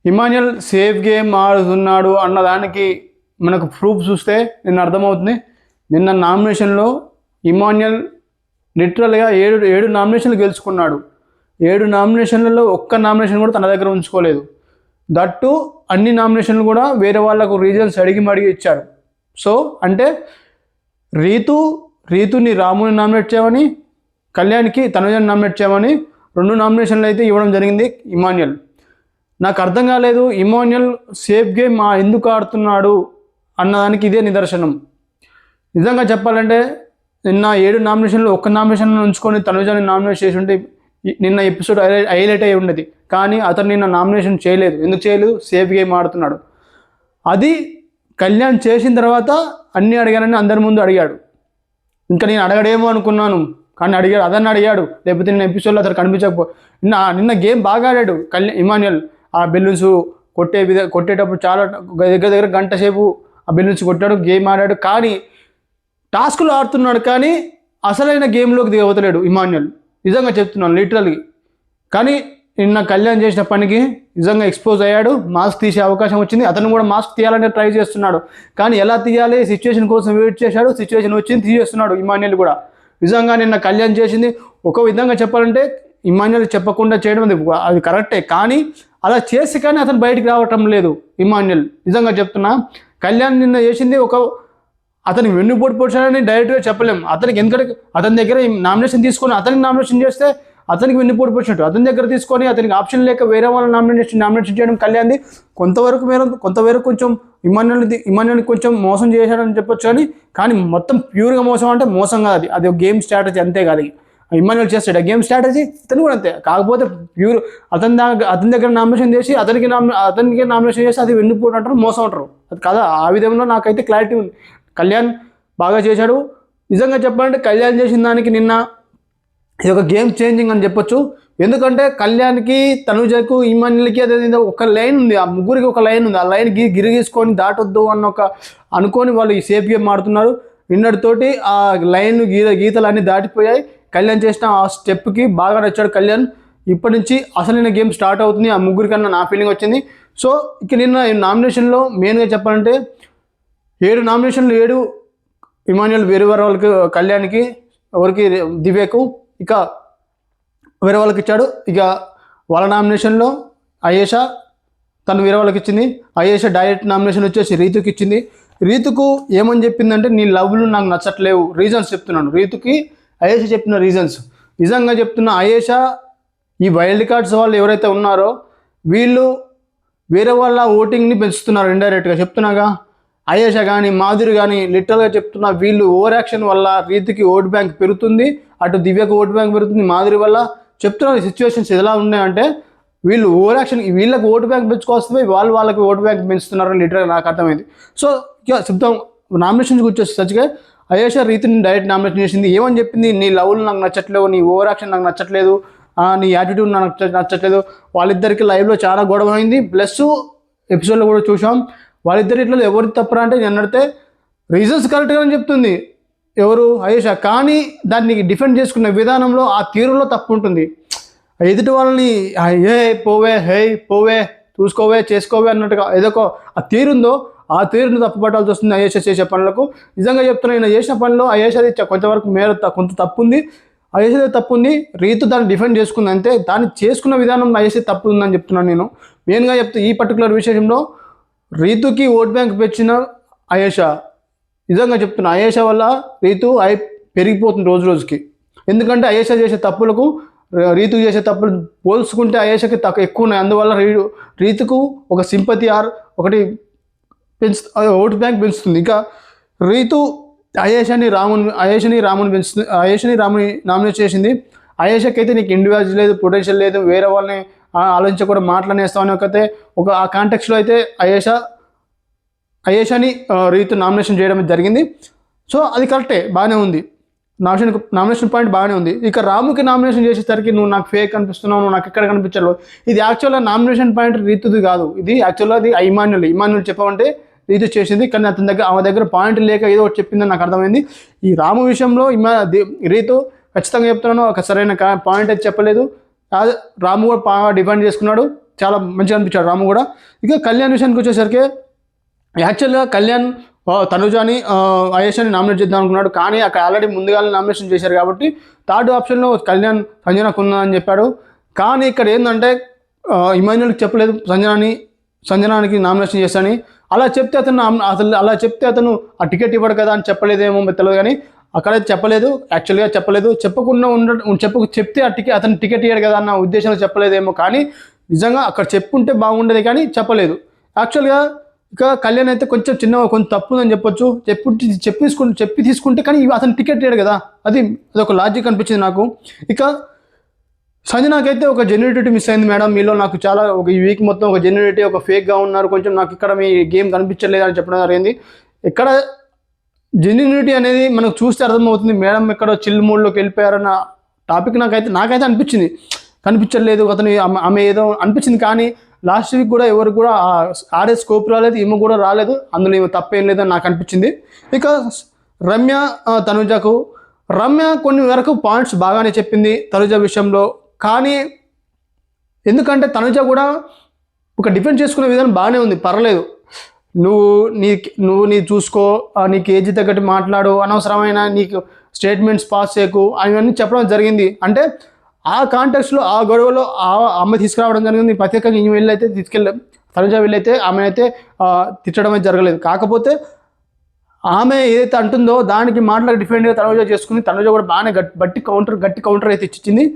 Emmanuel safe game ఆడుతున్నాడు అన్నదానికి మనకు ప్రూఫ్ చూస్తే నిన్న అర్థమవుతుంది. నిన్న నామినేషన్లో ఇమాన్యుయల్ లిటరల్గా ఏడు నామినేషన్లు గెలుచుకున్నాడు. 7 నామినేషన్లలో ఒక్క నామినేషన్ కూడా తన దగ్గర ఉంచుకోలేదు. దట్టు అన్ని నామినేషన్లు కూడా వేరే వాళ్ళకు రీజన్స్ అడిగి ఇచ్చారు. సో అంటే రీతుని రాముని నామినేట్ చేయమని, కళ్యాణ్కి తనుజని నామినేట్ చేయమని 2 నామినేషన్లు అయితే ఇవ్వడం జరిగింది ఇమాన్యుయల్. నాకు అర్థం కాలేదు ఇమాన్యుయల్ సేఫ్ గేమ్ ఎందుకు ఆడుతున్నాడు అన్నదానికి ఇదే నిదర్శనం. నిజంగా చెప్పాలంటే నిన్న 7 నామినేషన్లు ఒక్క నామినేషన్ ఉంచుకొని తనుజని నామినేట్ చేసి ఉంటే నిన్న ఎపిసోడ్ హైలైట్ అయి ఉండేది. కానీ అతను నిన్న నామినేషన్ చేయలేదు. ఎందుకు చేయలేదు? సేఫ్ గేమ్ ఆడుతున్నాడు. అది కళ్యాణ్ చేసిన తర్వాత అన్నీ అడిగానని అందరి ముందు అడిగాడు. ఇంకా నేను అడగడేమో అనుకున్నాను, కానీ అడిగాడు. అదన్నీ అడిగాడు. లేకపోతే నిన్న ఎపిసోడ్లో అతను కనిపించకపో నిన్న గేమ్ బాగా ఆడాడు ఇమాన్యుయల్. ఆ బెలూన్స్ కొట్టేటప్పుడు చాలా దగ్గర గంట సేపు ఆ బెలూన్స్ కొట్టాడు, గేమ్ ఆడాడు. కానీ టాస్కులు ఆడుతున్నాడు, కానీ అసలైన గేమ్లోకి దిగవతలేడు ఇమాన్యుయల్. నిజంగా చెప్తున్నాను లిటరల్గా. కానీ నిన్న కళ్యాణ్ చేసిన పనికి నిజంగా ఎక్స్పోజ్ అయ్యాడు. మాస్క్ తీసే అవకాశం వచ్చింది. అతను కూడా మాస్క్ తీయాలని ట్రై చేస్తున్నాడు, కానీ ఎలా తీయాలి సిచ్యువేషన్ కోసం వెయిట్ చేశాడు. సిచ్యువేషన్ వచ్చింది, తీసేస్తున్నాడు ఇమాన్యుయల్ కూడా. నిజంగా నిన్న కళ్యాణ్ చేసింది ఒక విధంగా చెప్పాలంటే ఇమాన్యుయల్ చెప్పకుండా చేయడం అది కరెక్టే, కానీ అలా చేసి కానీ అతను బయటికి రావటం లేదు ఇమాన్యుయల్. నిజంగా చెప్తున్నా, కళ్యాణ్ నిన్న చేసింది అతనికి వెన్నుపోటు పొడిచాడని డైరెక్ట్గా చెప్పలేము. అతనికి ఎందుకంటే అతని దగ్గర నామినేషన్ తీసుకొని అతనికి నామినేషన్ చేస్తే అతనికి వెన్నుపోటు పొడిచినట్టు. అతని దగ్గర తీసుకొని అతనికి ఆప్షన్ లేక వేరే వాళ్ళని నామినేషన్ చేయడం కళ్యాణ్ది కొంతవరకు కొంచెం ఇమాన్యుల్ని కొంచెం మోసం చేశాడని చెప్పొచ్చు. కానీ మొత్తం ప్యూర్గా మోసం అంటే మోసం కాదు, అది ఒక గేమ్ స్ట్రాటజీ అంతే. కాదు ఇమాన్యుయల్ చేస్తాడు గేమ్ స్ట్రాటజీ, ఇతను కూడా అంతే. కాకపోతే ప్యూర్ అతని దగ్గర నామినేషన్ చేసి అతనికి నామినేషన్ చేసి అది వెన్నుపోటు అంటారు, మోసం అంటారు. అది కదా, ఆ విధంలో నాకైతే క్లారిటీ ఉంది. కళ్యాణ్ బాగా చేశాడు. నిజంగా చెప్పాలంటే కళ్యాణ్ చేసిన దానికి నిన్న ఇది ఒక గేమ్ చేంజింగ్ అని చెప్పొచ్చు. ఎందుకంటే కళ్యాణ్కి తనుజకు ఇమాన్యుల్కి అదే ఒక లైన్ ఉంది, ఆ ముగ్గురికి ఒక లైన్ ఉంది. ఆ లైన్ గిరిగీసుకొని దాటొద్దు అనుకొని వాళ్ళు ఈ సేఫ్ గేమ్ ఆడుతున్నారు. నిన్నటితోటి ఆ లైన్ గీతలు అన్నీ దాటిపోయాయి. కళ్యాణ్ చేసిన ఆ స్టెప్కి బాగా నచ్చాడు కళ్యాణ్. ఇప్పటి నుంచి అసలైన గేమ్ స్టార్ట్ అవుతుంది ఆ ముగ్గురికన్నా నా ఫీలింగ్ వచ్చింది. సో ఇక నిన్న నామినేషన్లో మెయిన్గా చెప్పాలంటే 7 నామినేషన్లు 7 ఇమాన్యుయల్ వేరే వాళ్ళకి, కళ్యాణ్కి, ఎవరికి దివ్యకు, ఇక వేరే వాళ్ళకి ఇచ్చాడు. ఇక వాళ్ళ నామినేషన్లో అయేషా తను వేరే వాళ్ళకి ఇచ్చింది. అయేషా డైరెక్ట్ నామినేషన్ వచ్చేసి రీతుకి ఇచ్చింది. రీతుకు ఏమని చెప్పిందంటే నీ లవ్లు నాకు నచ్చట్లేవు రీజన్స్ చెప్తున్నాను. రీతుకి అయేషా చెప్పిన రీజన్స్ నిజంగా చెప్తున్నా. అయేషా ఈ వైల్డ్ కార్డ్స్ వాళ్ళు ఎవరైతే ఉన్నారో వీళ్ళు వేరే వాళ్ళ ఓటింగ్ని పెంచుతున్నారు ఇండైరెక్ట్గా చెప్తున్నాగా. అయేషా కానీ మాధురి కానీ లిటరల్గా చెప్తున్నా, వీళ్ళు ఓవర్ యాక్షన్ వల్ల రీతికి ఓట్ బ్యాంక్ పెరుగుతుంది, అటు దివ్యకు ఓట్ బ్యాంక్ పెరుగుతుంది. మాధురి వల్ల చెప్తున్న సిచ్యువేషన్స్ ఎలా ఉన్నాయంటే వీళ్ళు ఓవర్ యాక్షన్, వీళ్ళకి ఓటు బ్యాంక్ పెంచుకోవస్తే వాళ్ళకి ఓటు బ్యాంక్ పెంచుతున్నారని లిటరల్గా నాకు అర్థమైంది. సో ఇక చెప్తాం నామినేషన్స్కి వచ్చేసి సచ్చిగా అయేషా రీతిని డైరెక్ట్ నామినేషన్ చేసింది. ఏమని చెప్పింది? నీ లవ్లు నాకు నచ్చట్లేవు, నీ ఓవర్ యాక్షన్ నాకు నచ్చట్లేదు, నీ యాటిట్యూడ్ నాకు నచ్చట్లేదు. వాళ్ళిద్దరికి లైవ్లో చాలా గొడవ అయింది. ప్లస్ ఎపిసోడ్లో కూడా చూసాం. వాళ్ళిద్దరు ఇట్లా ఎవరికి తప్పరా అంటే నేను అడిగితే రీజన్స్ కరెక్ట్గా అని చెప్తుంది ఎవరు అయేషా. కానీ దాన్ని డిఫెండ్ చేసుకునే విధానంలో ఆ తీరులో తప్పు ఉంటుంది. ఎదుటి వాళ్ళని పోవే చూసుకోవే చేసుకోవే అన్నట్టుగా ఏదో ఆ తీరుందో ఆ తీరును తప్పుపట్టాల్సి వస్తుంది అయేషా చేసే పనులకు. నిజంగా చెప్తున్నా, నేను చేసిన పనిలో అయేషాది కొంతవరకు కొంత తప్పు ఉంది, అయేషాది తప్పు ఉంది. రీతు దాన్ని డిఫెండ్ చేసుకుంది అంతే. దాన్ని చేసుకున్న విధానం అయేషా తప్పు ఉందని చెప్తున్నాను నేను. మెయిన్గా చెప్తే ఈ పర్టికులర్ విషయంలో రీతుకి ఓట్ బ్యాంక్ పెంచిన అయేషా. నిజంగా చెప్తున్నా, అయేషా వల్ల రీతు పెరిగిపోతుంది రోజు రోజుకి. ఎందుకంటే అయేషా చేసే తప్పులకు రీతు చేసే తప్పులు పోల్చుకుంటే అయేషాకి ఎక్కువ ఉన్నాయి. అందువల్ల రీతుకు ఒక సింపతి ఒకటి ఓట్ బ్యాంక్ పెంచుతుంది. ఇంకా రీతు అయేషాని రాముని నామినేట్ చేసింది. అయేషాకి అయితే నీకు ఇండివిజువల్ లేదు, పొటెన్షియల్ లేదు, వేరే వాళ్ళని ఆలోచించకుండా మాట్లాడేస్తామని ఒక ఆ కాంటెక్స్లో అయితే అయేషాని రీతు నామినేషన్ చేయడం జరిగింది. సో అది కరెక్టే, బాగానే ఉంది. నామినేషన్ పాయింట్ బాగానే ఉంది. ఇక రాముకి నామినేషన్ చేసేసరికి నువ్వు నాకు ఫేక్ అనిపిస్తున్నావు, నువ్వు నాకు ఎక్కడ కనిపించాలో, ఇది యాక్చువల్గా నామినేషన్ పాయింట్ రీతుది కాదు, ఇది యాక్చువల్గా అది ఇమాన్యుయల్ చెప్పమంటే రీతు చేసింది. కానీ ఆమె దగ్గర పాయింట్ లేక ఏదో ఒకటి చెప్పిందని నాకు అర్థమైంది. ఈ రాము విషయంలో రీతు ఖచ్చితంగా చెప్తున్నాను, ఒక సరైన పాయింట్ అయితే చెప్పలేదు. రాము కూడా బాగా డిఫెండ్ చేసుకున్నాడు. చాలా మంచిగా అనిపించాడు రాము కూడా. ఇక కళ్యాణ్ విషయానికి వచ్చేసరికి యాక్చువల్గా కళ్యాణ్ తనుజాని ఆయేషాని నామినేట్ చేద్దాం అనుకున్నాడు, కానీ అక్కడ ఆల్రెడీ ముందుగానే నామినేషన్ చేశారు కాబట్టి థర్డ్ ఆప్షన్లో కళ్యాణ్ సంజనాకు ఉందా అని చెప్పాడు. కానీ ఇక్కడ ఏంటంటే ఇమాన్యుల్కి చెప్పలేదు సంజనానికి నామినేషన్ చేశాని. అలా చెప్తే అతను ఆ టికెట్ ఇవ్వడు కదా అని చెప్పలేదేమో తెలియదు, కానీ అక్కడైతే చెప్పలేదు, యాక్చువల్గా చెప్పలేదు. చెప్పకుండా చెప్తే అతను టికెట్ ఇవ్వడు కదా అన్న ఉద్దేశంలో చెప్పలేదేమో, కానీ నిజంగా అక్కడ చెప్పుంటే బాగుండేది, కానీ చెప్పలేదు. యాక్చువల్గా ఇక కళ్యాణ్ అయితే కొంచెం తప్పు ఉందని చెప్పొచ్చు. చెప్పి తీసుకుంటే కానీ అతను టికెట్ ఇవ్వడు కదా, అదొక లాజిక్ అనిపించింది నాకు. ఇక సంజనాకైతే ఒక జెన్యూనిటీ మిస్ అయింది మేడం, మీలో నాకు చాలా ఈ వీక్ మొత్తం ఒక జెన్యూనిటీ, ఒక ఫేక్గా ఉన్నారు, కొంచెం నాకు ఇక్కడ మీ గేమ్ కనిపించలేదు అని చెప్పడం జరిగింది. ఇక్కడ జెన్యూనిటీ అనేది మనకు చూస్తే అర్థమవుతుంది. మేడం ఎక్కడో చిల్ మూడ్లోకి వెళ్ళిపోయారన్న టాపిక్ నాకైతే అనిపించింది. కనిపించలేదు అతను, ఆమె ఏదో అనిపించింది, కానీ లాస్ట్ వీక్ కూడా ఎవరికి కూడా ఆడే స్కోప్ రాలేదు, ఈమె కూడా రాలేదు, అందులో ఏమో తప్పేం లేదని నాకు అనిపించింది. ఇక రమ్య కొన్ని వరకు పాయింట్స్ బాగానే చెప్పింది తనుజ విషయంలో, కానీ ఎందుకంటే తనుజ కూడా ఒక డిఫెండ్ చేసుకునే విధానం బాగానే ఉంది, పర్లేదు. నువ్వు చూసుకో, నీకు ఏజ్ తగ్గట్టు మాట్లాడు, అనవసరమైన నీకు స్టేట్మెంట్స్ పాస్ చేయకు అవన్నీ చెప్పడం జరిగింది. అంటే ఆ కాంటెక్స్లో ఆ గొడవలో అమ్మ తీసుకురావడం జరిగింది. ప్రత్యేకంగా ఈ వెళ్ళైతే తనుజ వెళ్ళైతే ఆమెనైతే తిట్టడం అయితే జరగలేదు. కాకపోతే ఆమె ఏదైతే అంటుందో దానికి మాటలకు డిఫెండ్గా తనుజ చేసుకుని తనుజ కూడా బాగానే గట్టి కౌంటర్ అయితే ఇచ్చింది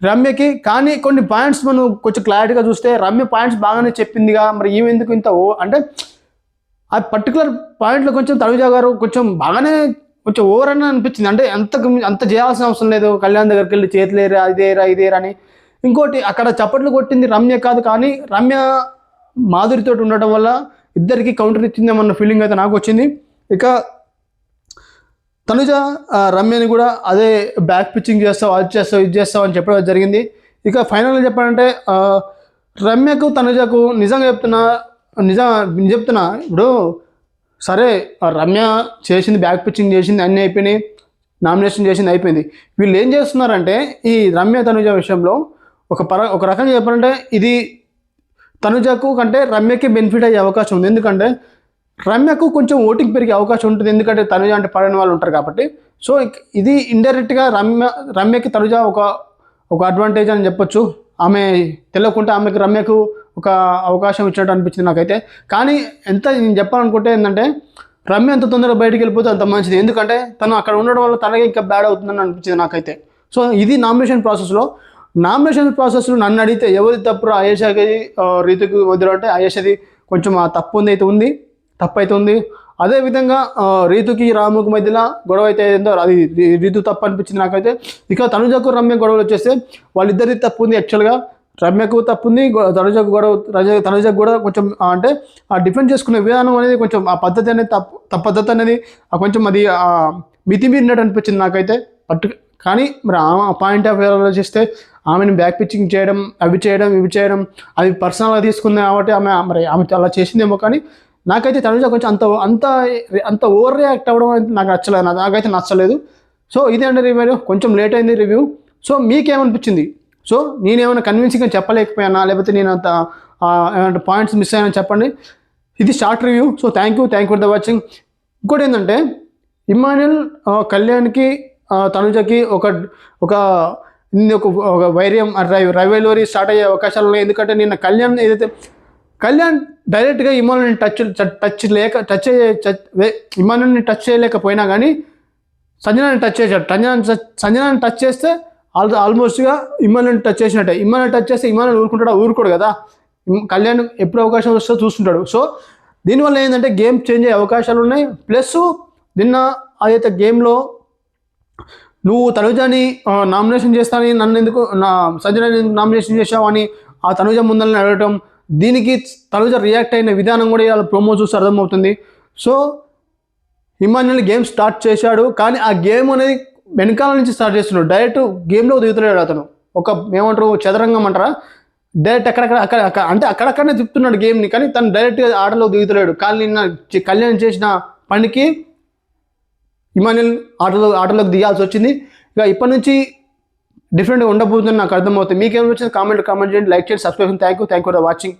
రమ్యకి. కానీ కొన్ని పాయింట్స్ మనం కొంచెం క్లారిటీగా చూస్తే రమ్య పాయింట్స్ బాగానే చెప్పిందిగా, మరి ఈమె ఎందుకు ఇంత అంటే ఆ పర్టికులర్ పాయింట్లో కొంచెం తనుజ గారు కొంచెం బాగానే కొంచెం ఓవర్ అని అనిపించింది. అంటే అంత చేయాల్సిన అవసరం లేదు, కళ్యాణ్ దగ్గరికి వెళ్ళి చేతులేరా ఇదేరా అని. ఇంకోటి అక్కడ చప్పట్లు కొట్టింది రమ్య కాదు, కానీ రమ్య మాధురితో ఉండటం వల్ల ఇద్దరికి కౌంటర్ ఇచ్చిందేమన్న ఫీలింగ్ అయితే నాకు వచ్చింది. ఇక తనుజ రమ్యని కూడా అదే బ్యాక్ పిచ్చింగ్ చేస్తావు, ఇది చేస్తావు అని చెప్పడం జరిగింది. ఇక ఫైనల్గా చెప్పాలంటే రమ్యకు తనుజకు నిజంగా చెప్తున్నా ఇప్పుడు సరే రమ్య చేసింది, బ్యాక్ పిచ్చింగ్ చేసింది, అన్నీ అయిపోయినాయి, నామినేషన్ చేసింది అయిపోయింది. వీళ్ళు ఏం చేస్తున్నారంటే ఈ రమ్య తనుజ విషయంలో ఒక రకంగా చెప్పాలంటే ఇది తనుజకు కంటే రమ్యకి బెనిఫిట్ అయ్యే అవకాశం ఉంది. ఎందుకంటే రమ్యకు కొంచెం ఓటింగ్ పెరిగే అవకాశం ఉంటుంది, ఎందుకంటే తనుజ అంటే పడని వాళ్ళు ఉంటారు కాబట్టి. సో ఇది ఇండైరెక్ట్గా రమ్యకి తనుజ ఒక అడ్వాంటేజ్ అని చెప్పొచ్చు. ఆమె తెలియకుండా రమ్యకు ఒక అవకాశం ఇచ్చినట్టు అనిపించింది నాకైతే. కానీ నేను చెప్పాలనుకుంటే ఏంటంటే రమ్య ఎంత తొందరగా బయటికి వెళ్ళిపోతే అంత మంచిది, ఎందుకంటే తను అక్కడ ఉండడం వల్ల తనకి ఇంకా బ్యాడ్ అవుతుందని అనిపించింది నాకైతే. సో ఇది నామినేషన్ ప్రాసెస్లో నన్ను అడిగితే ఎవరి తప్పు ఆయేషాకి రీతుకి వదిలి అంటే ఆయేషది కొంచెం ఆ తప్పు అయితే ఉంది. అదేవిధంగా రీతుకి రాముకి మధ్యలో గొడవ అయితే ఏందో అది రీతు తప్పు అనిపించింది నాకైతే. ఇక తనుజకు రమ్య గొడవలు వచ్చేస్తే వాళ్ళిద్దరి తప్పు ఉంది. యాక్చువల్గా రమ్యకు తప్పు ఉంది, తనుజకు కూడా కొంచెం అంటే ఆ డిఫెండ్ చేసుకునే విధానం అనేది కొంచెం ఆ పద్ధతి అనేది పద్ధతి అనేది కొంచెం అది మితిమీరినట్టు అనిపించింది నాకైతే. కానీ మరి ఆ పాయింట్ ఆఫ్ వ్యూ ఆలోచిస్తే ఆమెను బ్యాక్ పిచ్చింగ్ చేయడం, ఇవి చేయడం అది పర్సనల్గా తీసుకుంది కాబట్టి ఆమె అలా చేసిందేమో. కానీ నాకైతే తనుజ కొంచెం అంత ఓవర్ రియాక్ట్ అవ్వడం అయితే నాకైతే నచ్చలేదు. సో ఇదే అండి రివ్యూ, కొంచెం లేట్ అయింది రివ్యూ. సో మీకేమనిపించింది? సో నేనేమైనా కన్విన్సింగ్గా చెప్పలేకపోయానా, లేకపోతే నేను అంత ఏమంటే పాయింట్స్ మిస్ అయ్యానని చెప్పండి. ఇది short review. So thank you for the watching. ఇంకోటి ఏంటంటే ఇమాన్యుల్ కళ్యాణ్కి తనుజకి ఒక వైర్యం రైవల్వరీ స్టార్ట్ అయ్యే అవకాశాలు ఉన్నాయి. ఎందుకంటే నిన్న కళ్యాణ్ డైరెక్ట్గా ఇమాన్యుల్ని ఇమాన్యుల్ని టచ్ చేయలేకపోయినా కానీ సంజనాని టచ్ చేశాడు. సంజనాని టచ్ చేస్తే ఆల్మోస్ట్గా ఇమాన్యుల్ని టచ్ చేసినట్టే. ఇమాన్యుల్ టచ్ చేస్తే ఇమాన్యుల్ ఊరుకోడు కదా, కళ్యాణ్ ఎప్పుడు అవకాశం వస్తుందో చూస్తుంటాడు. సో దీనివల్ల ఏంటంటే గేమ్ చేంజ్ అయ్యే అవకాశాలు ఉన్నాయి. ప్లస్ నిన్న అదైతే గేమ్లో నువ్వు తనుజని నామినేషన్ చేస్తానని సంజనాని నామినేషన్ చేసావు అని ఆ తనుజ ముందని అడగటం, దీనికి తనుజ రియాక్ట్ అయిన విధానం కూడా ఇలా ప్రోమో చూసి అర్థమవుతుంది. సో ఇమాన్యుల్ గేమ్ స్టార్ట్ చేశాడు, కానీ ఆ గేమ్ అనేది వెనకాల నుంచి స్టార్ట్ చేస్తున్నాడు, డైరెక్ట్ గేమ్లో దిగుతున్నాడు అతను. ఏమంటారు చదరంగం అంటారా, డైరెక్ట్ అక్కడక్కడనే తిప్పుతున్నాడు గేమ్ని, కానీ తను డైరెక్ట్గా ఆటలో దిగుతున్నాడు. కానీ నిన్న కళ్యాణ్ చేసిన పనికి ఇమాన్యుల్ ఆటలోకి దిగాల్సి వచ్చింది. ఇక ఇప్పటి నుంచి డిఫరెంట్గా ఉండబోతుందని నాకు అర్థమవుతుంది. మీకు ఏమైనా వచ్చింది కామెంట్ చేయండి, లైక్ చేయండి, subscribe. Thank you for watching.